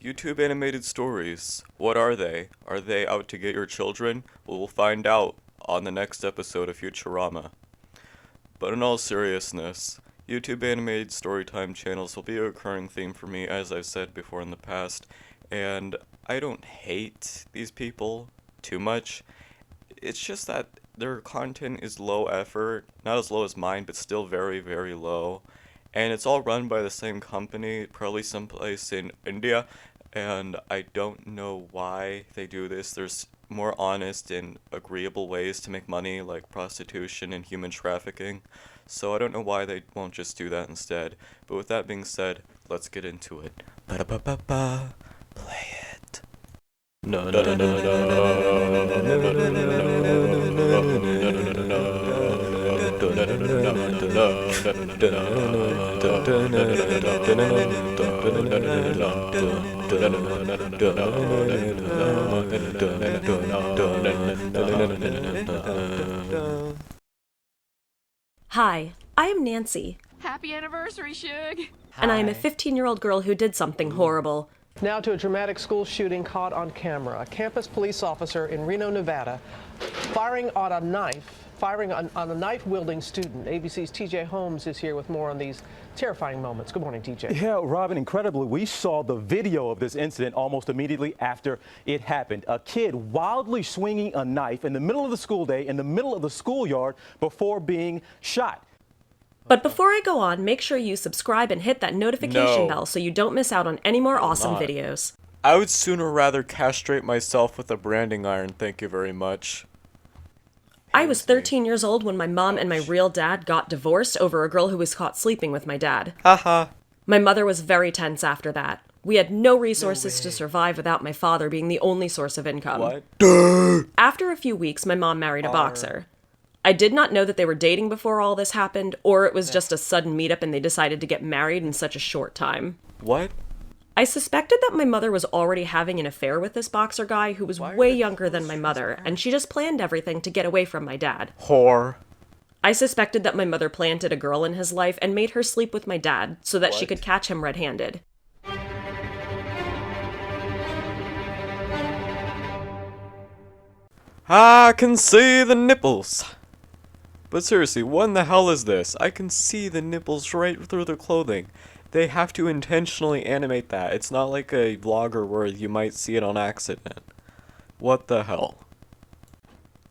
YouTube animated stories. What are they? Are they out to get your children? Well, we'll find out on the next episode of Futurama. But in all seriousness, YouTube animated storytime channels will be a recurring theme for me, as I've said before in the past, and I don't hate these people too much. It's just that their content is low effort, not as low as mine, but still very, very low. And it's all run by the same company, probably someplace in India, and I don't know why they do this. There's more honest and agreeable ways to make money, like prostitution and human trafficking. So I don't know why they won't just do that instead. But with that being said, let's get into it. Ba-da-ba-ba-ba. Play it. No, no, no, no, Hi, I am Nancy. Happy anniversary, Shug! And I am a 15-year-old girl who did something horrible. Now to a dramatic school shooting caught on camera. A campus police officer in Reno, Nevada, firing on a knife-wielding student. ABC's TJ Holmes is here with more on these terrifying moments. Good morning, TJ. Yeah, Robin, incredibly, we saw the video of this incident almost immediately after it happened. A kid wildly swinging a knife in the middle of the school day, in the middle of the schoolyard, before being shot. But before I go on, make sure you subscribe and hit that notification bell so you don't miss out on any more awesome videos. I would sooner rather castrate myself with a branding iron, thank you very much. I was 13 years old when my mom and my real dad got divorced over a girl who was caught sleeping with my dad. Haha. My mother was very tense after that. We had no resources to survive without my father being the only source of income. What? After a few weeks, my mom married a boxer. I did not know that they were dating before all this happened, or it was just a sudden meetup and they decided to get married in such a short time. What? I suspected that my mother was already having an affair with this boxer guy who was way younger than my mother, and she just planned everything to get away from my dad. Whore. I suspected that my mother planted a girl in his life and made her sleep with my dad so that she could catch him red-handed. I can see the nipples. But seriously, what in the hell is this? I can see the nipples right through their clothing. They have to intentionally animate that. It's not like a vlogger where you might see it on accident. What the hell?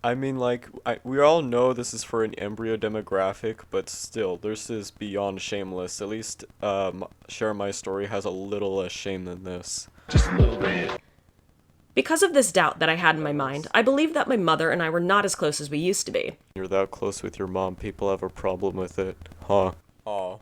I mean, like, we all know this is for an embryo demographic, but still, this is beyond shameless. At least, Share My Story has a little less shame than this. Just a little bit. Because of this doubt that I had in my mind, I believed that my mother and I were not as close as we used to be. You're that close with your mom, people have a problem with it. Huh. Aw.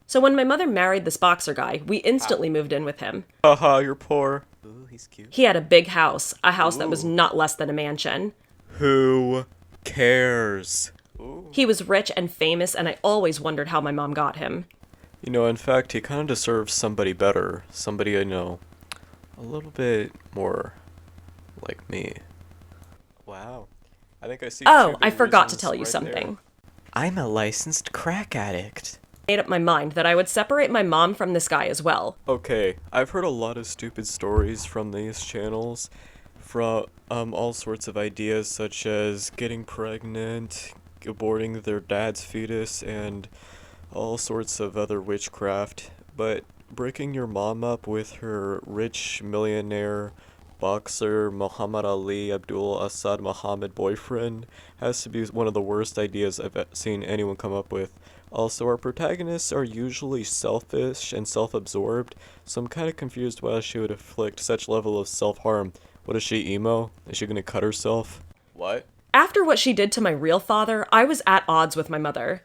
So when my mother married this boxer guy, we instantly moved in with him. Haha, you're poor. Ooh, he's cute. He had a big house, a house that was not less than a mansion. Who cares? Ooh. He was rich and famous, and I always wondered how my mom got him. You know, in fact, he kind of deserves somebody better. Somebody I know a little bit more like me. Wow. I think I see. Oh, I forgot to tell you something. There. I'm a licensed crack addict. Made up my mind that I would separate my mom from this guy as well. Okay, I've heard a lot of stupid stories from these channels, from all sorts of ideas such as getting pregnant, aborting their dad's fetus, and all sorts of other witchcraft. But breaking your mom up with her rich millionaire boxer Muhammad Ali Abdul Assad Muhammad boyfriend has to be one of the worst ideas I've seen anyone come up with. Also, our protagonists are usually selfish and self-absorbed, so I'm kind of confused why she would inflict such level of self-harm. What is she, emo? Is she gonna cut herself? What? After what she did to my real father, I was at odds with my mother.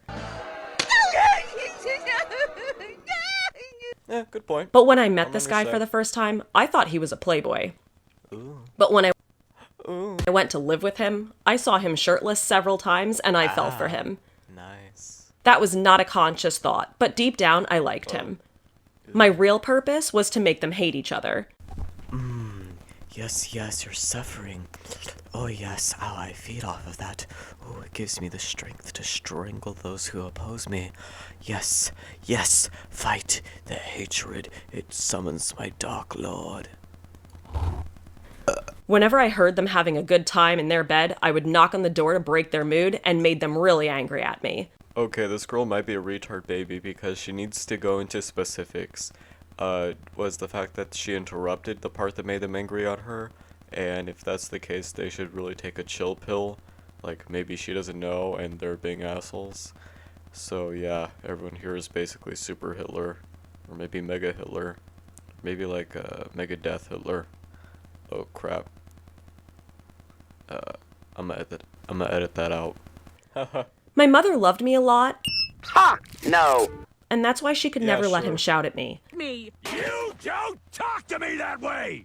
Yeah, good point. But when I met this guy for the first time, I thought he was a playboy. Ooh. But when I went to live with him, I saw him shirtless several times, and I fell for him. Nice. That was not a conscious thought, but deep down, I liked him. My real purpose was to make them hate each other. Yes, yes, you're suffering. Oh yes, how I feed off of that. Oh, it gives me the strength to strangle those who oppose me. Yes, yes, fight the hatred. It summons my dark lord. Whenever I heard them having a good time in their bed, I would knock on the door to break their mood and made them really angry at me. Okay, this girl might be a retard baby because she needs to go into specifics. Was the fact that she interrupted the part that made them angry at her, and if that's the case, they should really take a chill pill. Like, maybe she doesn't know and they're being assholes. So yeah, everyone here is basically Super Hitler, or maybe Mega Hitler, maybe like Mega Death Hitler. Oh crap. I'm gonna edit that out. My mother loved me a lot. Ha! No. And that's why she could Yeah, never let sure. him shout at me. Me. You don't talk to me that way!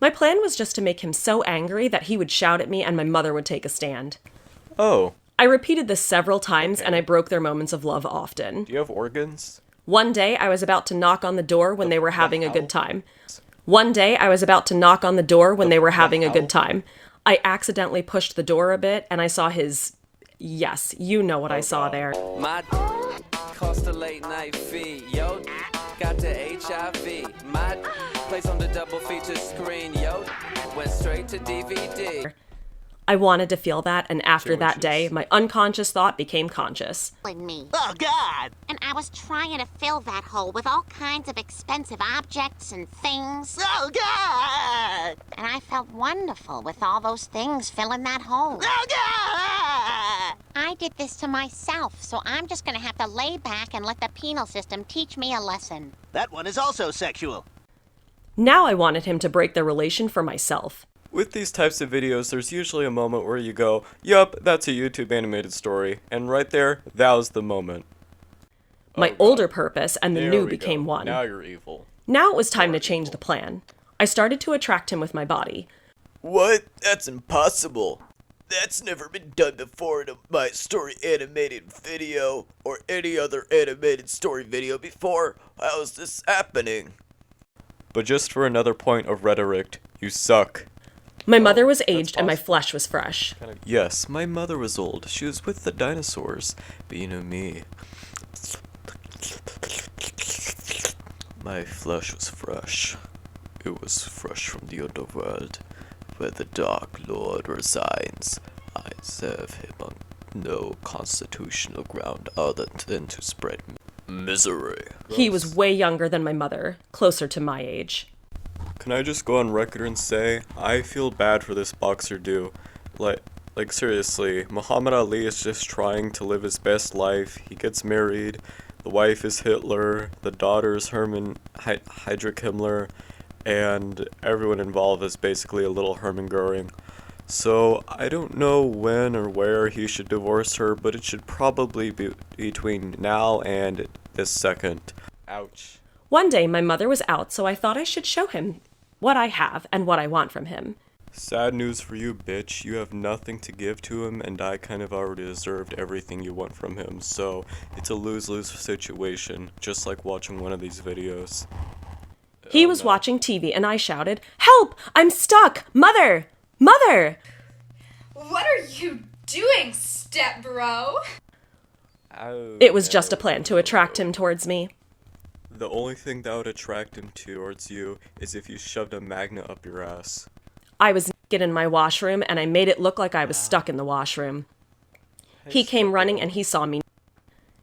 My plan was just to make him so angry that he would shout at me and my mother would take a stand. Oh, I repeated this several times and I broke their moments of love often. do you have organs? One day I was about to knock on the door when they were having a good time. One day I was about to knock on the door when they were having a good time. I accidentally pushed the door a bit and I saw his... Yes, you know what I saw there. My cost a late night fee, yo. Got the HIV. My place on the double feature screen, yo. Went straight to DVD. I wanted to feel that, and after that day, Sandwiches. my unconscious thought became conscious. Me. Oh, God! And I was trying to fill that hole with all kinds of expensive objects and things. Oh, God! And I felt wonderful with all those things filling that hole. Oh, God! I did this to myself, so I'm just gonna have to lay back and let the penal system teach me a lesson. That one is also sexual. Now I wanted him to break their relation for myself. With these types of videos, there's usually a moment where you go, yup, that's a YouTube animated story, and right there, that was the moment. My God. older purpose and the There new we became go. one. Now you're evil. Now it was time to change the plan. I started to attract him with my body. What? That's impossible. That's never been done before in a My Story animated video, or any other animated story video before. How is this happening? But just for another point of rhetoric, you suck. My mother was aged and my flesh was fresh. Yes, my mother was old. She was with the dinosaurs. But you know me. My flesh was fresh. It was fresh from the underworld, where the Dark Lord resides. I serve him on no constitutional ground other than to spread misery. He was way younger than my mother, closer to my age. Can I just go on record and say, I feel bad for this boxer dude. Like seriously, Muhammad Ali is just trying to live his best life. He gets married, the wife is Hitler, the daughter is Hermann Heydrich Himmler, and everyone involved is basically a little Hermann Goering. So I don't know when or where he should divorce her, but it should probably be between now and this second. Ouch. One day my mother was out, so I thought I should show him what I have and what I want from him. Sad news for you, bitch. You have nothing to give to him, and I kind of already deserved everything you want from him, so it's a lose-lose situation, just like watching one of these videos. He was watching TV and I shouted, "Help! I'm stuck! Mother! Mother!" What are you doing, step bro? It was just a plan to attract him towards me. The only thing that would attract him towards you is if you shoved a magnet up your ass. I was naked in my washroom and I made it look like I was stuck in the washroom. He came running and he saw me.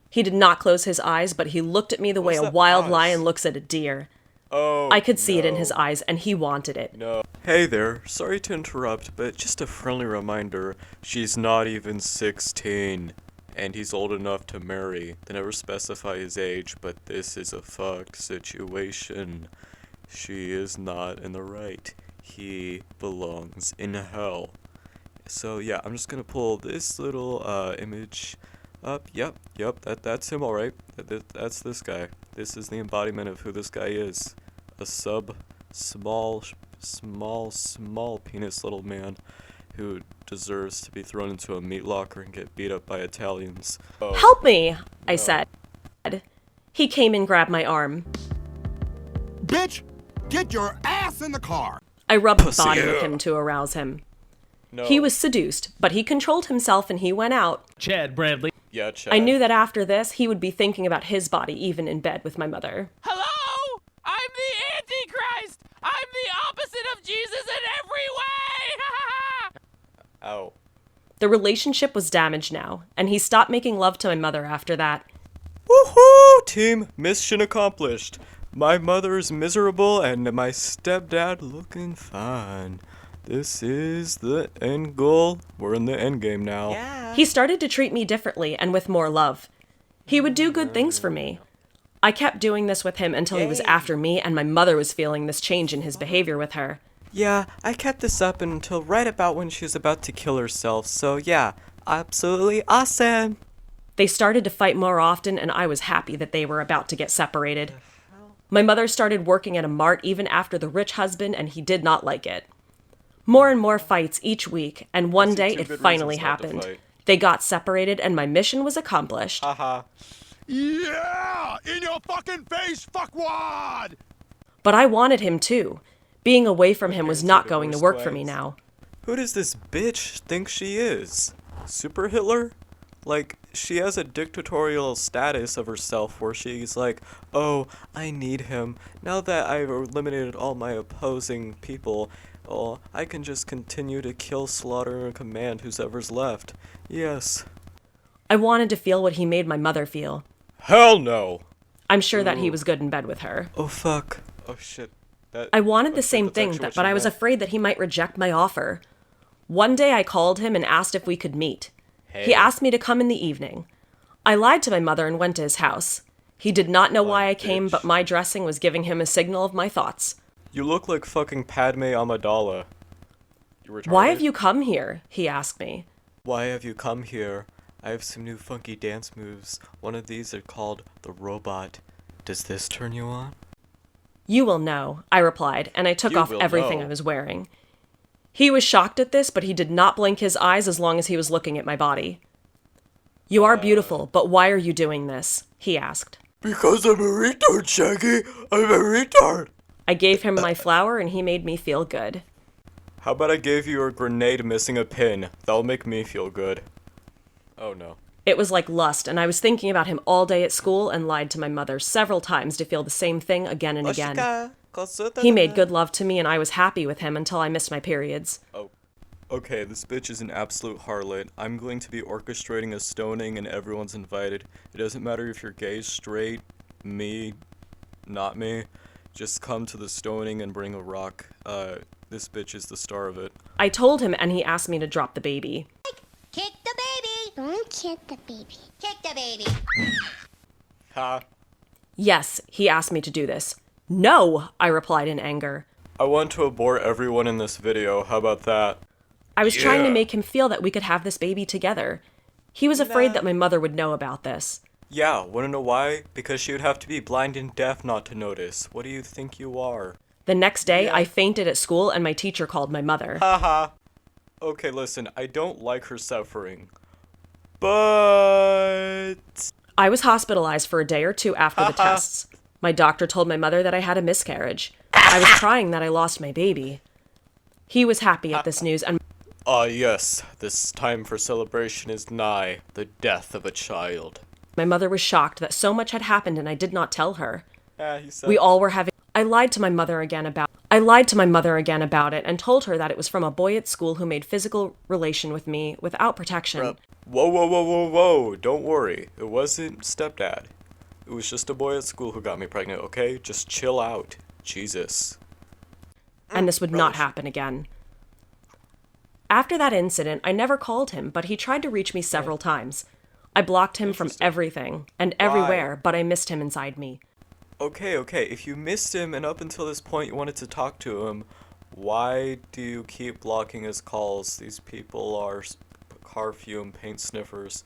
He did not close his eyes, but he looked at me the way a that wild pause? lion looks at a deer. Oh, I could see it in his eyes and he wanted it. No. Hey there, sorry to interrupt, but just a friendly reminder, she's not even 16. And he's old enough to marry. They never specify his age, but this is a fucked situation. She is not in the right. He belongs in hell. So yeah, I'm just gonna pull this little image up. Yep, that's him, alright. That's this guy. This is the embodiment of who this guy is. A small penis little man who deserves to be thrown into a meat locker and get beat up by Italians. Oh. "Help me!" I said. He came and grabbed my arm. Bitch, get your ass in the car! I rubbed Pussy, body with yeah. him to arouse him. No. He was seduced, but he controlled himself and he went out. Chad Bradley. Yeah, Chad. I knew that after this, he would be thinking about his body even in bed with my mother. Hello? I'm the Antichrist! I'm the opposite of Jesus in every way! Ow. The relationship was damaged now, and he stopped making love to my mother after that. Woohoo! Team, mission accomplished. My mother is miserable and my stepdad looking fine. This is the end goal. We're in the end game now. He started to treat me differently and with more love. He would do good things for me. I kept doing this with him until he was after me, and my mother was feeling this change in his behavior with her. Yeah, I kept this up until right about when she was about to kill herself, so yeah, absolutely awesome. They started to fight more often, and I was happy that they were about to get separated. My mother started working at a mart even after the rich husband, and he did not like it. More and more fights each week, and one day it finally happened. They got separated, and my mission was accomplished. Haha. Yeah! In your fucking face, fuckwad! But I wanted him too. Being away from him was not going to work for me now. Who does this bitch think she is? Super Hitler? Like, she has a dictatorial status of herself where she's like, oh, I need him. Now that I've eliminated all my opposing people, oh, I can just continue to kill, slaughter, and command whoever's left. Yes. I wanted to feel what he made my mother feel. Hell no! I'm sure that he was good in bed with her. Oh, fuck. Oh, shit. I wanted the same thing, but I was afraid that he might reject my offer. One day I called him and asked if we could meet. He asked me to come in the evening. I lied to my mother and went to his house. He did not know why I came, but my dressing was giving him a signal of my thoughts. You look like fucking Padme Amidala. You retarded? Why have you come here? He asked me. Why have you come here? I have some new funky dance moves. One of these are called the robot. Does this turn you on? You will know, I replied, and I took off everything I was wearing. He was shocked at this, but he did not blink his eyes as long as he was looking at my body. You are beautiful, but why are you doing this? He asked. Because I'm a retard, Shaggy. I'm a retard. I gave him my flower, and he made me feel good. How about I gave you a grenade missing a pin? That'll make me feel good. Oh no. It was like lust, and I was thinking about him all day at school and lied to my mother several times to feel the same thing again and again. He made good love to me, and I was happy with him until I missed my periods. Oh. Okay, this bitch is an absolute harlot. I'm going to be orchestrating a stoning and everyone's invited. It doesn't matter if you're gay, straight, me, not me. Just come to the stoning and bring a rock. This bitch is the star of it. I told him, and he asked me to drop the baby. Kick the baby. Don't kick the baby. Kick the baby. Ha. Yes, he asked me to do this. No, I replied in anger. I want to abort everyone in this video. How about that? I was trying to make him feel that we could have this baby together. He was afraid that my mother would know about this. Yeah, wanna know why? Because she would have to be blind and deaf not to notice. What do you think you are? The next day, I fainted at school and my teacher called my mother. Haha. Okay, listen, I don't like her suffering. But... I was hospitalized for a day or two after the tests. My doctor told my mother that I had a miscarriage. I was crying that I lost my baby. He was happy at this news, and yes, this time for celebration is nigh, the death of a child. my mother was shocked that so much had happened and I did not tell her. He said. We all were having... I lied to my mother again about it and told her that it was from a boy at school who made physical relation with me without protection. Whoa, whoa, whoa, whoa, whoa, don't worry. It wasn't stepdad. It was just a boy at school who got me pregnant, okay? Just chill out. Jesus. And this would not happen again. After that incident, I never called him, but he tried to reach me several times. I blocked him from everything and everywhere, but I missed him inside me. Okay, if you missed him and up until this point you wanted to talk to him, why do you keep blocking his calls? These people are car fume paint sniffers.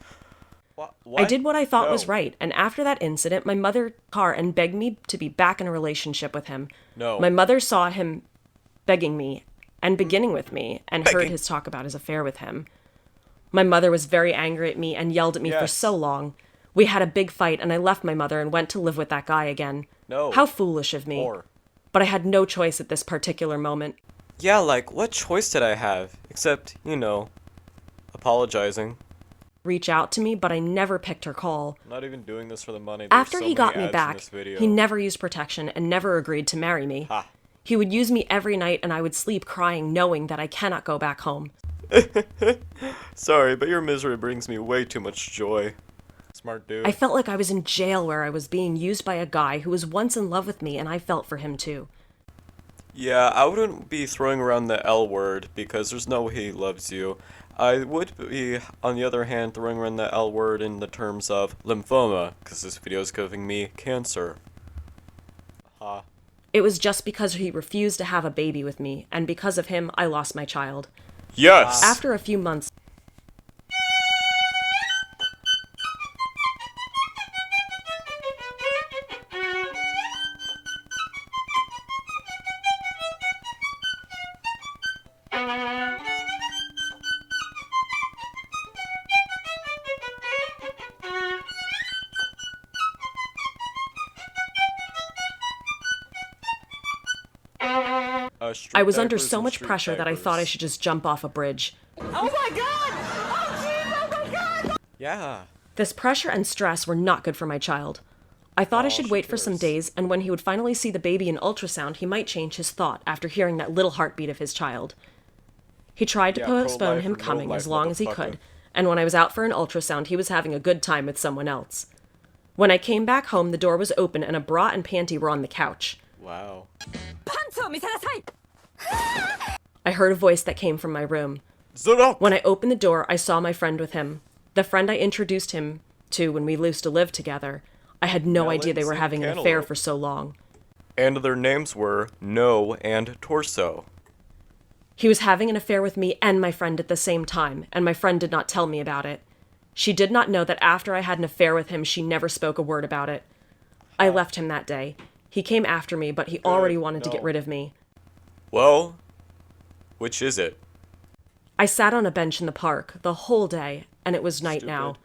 What? I did what I thought was right, and after that incident, my mother car and begged me to be back in a relationship with him. No. My mother saw him begging me and beginning with me and heard his talk about his affair with him. My mother was very angry at me and yelled at me for so long. We had a big fight, and I left my mother and went to live with that guy again. No. How foolish of me. More. But I had no choice at this particular moment. Yeah, like, what choice did I have? Except, apologizing. Reach out to me, but I never picked her call. I'm not even doing this for the money. After There's he so many got me ads in back, this video. he never used protection and never agreed to marry me. Ha. He would use me every night and I would sleep crying knowing that I cannot go back home. Sorry, but your misery brings me way too much joy. Smart dude. I felt like I was in jail where I was being used by a guy who was once in love with me and I felt for him too. Yeah, I wouldn't be throwing around the L word because there's no way he loves you. I would be, on the other hand, throwing around the L word in the terms of lymphoma, because this video is giving me cancer. Ha. It was just because he refused to have a baby with me, and because of him, I lost my child. Yes! After a few months, I was under so much pressure that I thought I should just jump off a bridge. Oh my god! Oh jeez, oh my god! Yeah. This pressure and stress were not good for my child. I thought I should wait for some days, and when he would finally see the baby in ultrasound, he might change his thought after hearing that little heartbeat of his child. He tried to postpone him coming as long as he could, and when I was out for an ultrasound, he was having a good time with someone else. When I came back home, the door was open and a bra and panty were on the couch. Wow. I heard a voice that came from my room. Zero! When I opened the door, I saw my friend with him. The friend I introduced him to when we used to live together. I had no idea they were having an affair for so long. And their names were No and Torso. He was having an affair with me and my friend at the same time, and my friend did not tell me about it. She did not know that after I had an affair with him, she never spoke a word about it. I left him that day. He came after me, but he already wanted to get rid of me. Well, which is it? I sat on a bench in the park the whole day, and it was night now.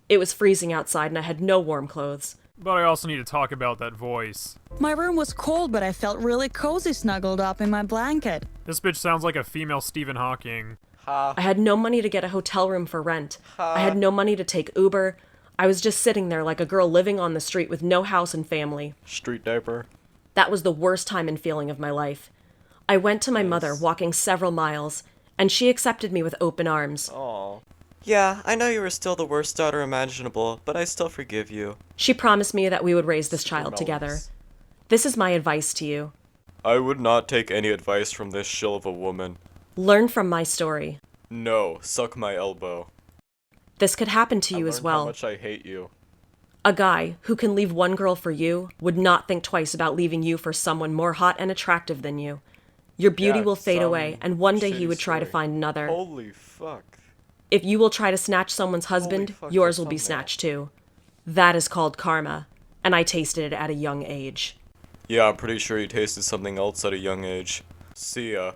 It was freezing outside, and I had no warm clothes. But I also need to talk about that voice. My room was cold, but I felt really cozy snuggled up in my blanket. This bitch sounds like a female Stephen Hawking. I had no money to get a hotel room for rent. I had no money to take Uber. I was just sitting there like a girl living on the street with no house and family. Street diaper. That was the worst time and feeling of my life. I went to my mother, walking several miles, and she accepted me with open arms. Aww. Yeah, I know you were still the worst daughter imaginable, but I still forgive you. She promised me that we would raise this child together. This is my advice to you. I would not take any advice from this shill of a woman. Learn from my story. No, suck my elbow. This could happen to you as well. How much I hate you. A guy who can leave one girl for you would not think twice about leaving you for someone more hot and attractive than you. Your beauty will fade away, and one day he would try to find another. Holy fuck. If you will try to snatch someone's husband, yours will be snatched too. That is called karma, and I tasted it at a young age. Yeah, I'm pretty sure you tasted something else at a young age. See ya.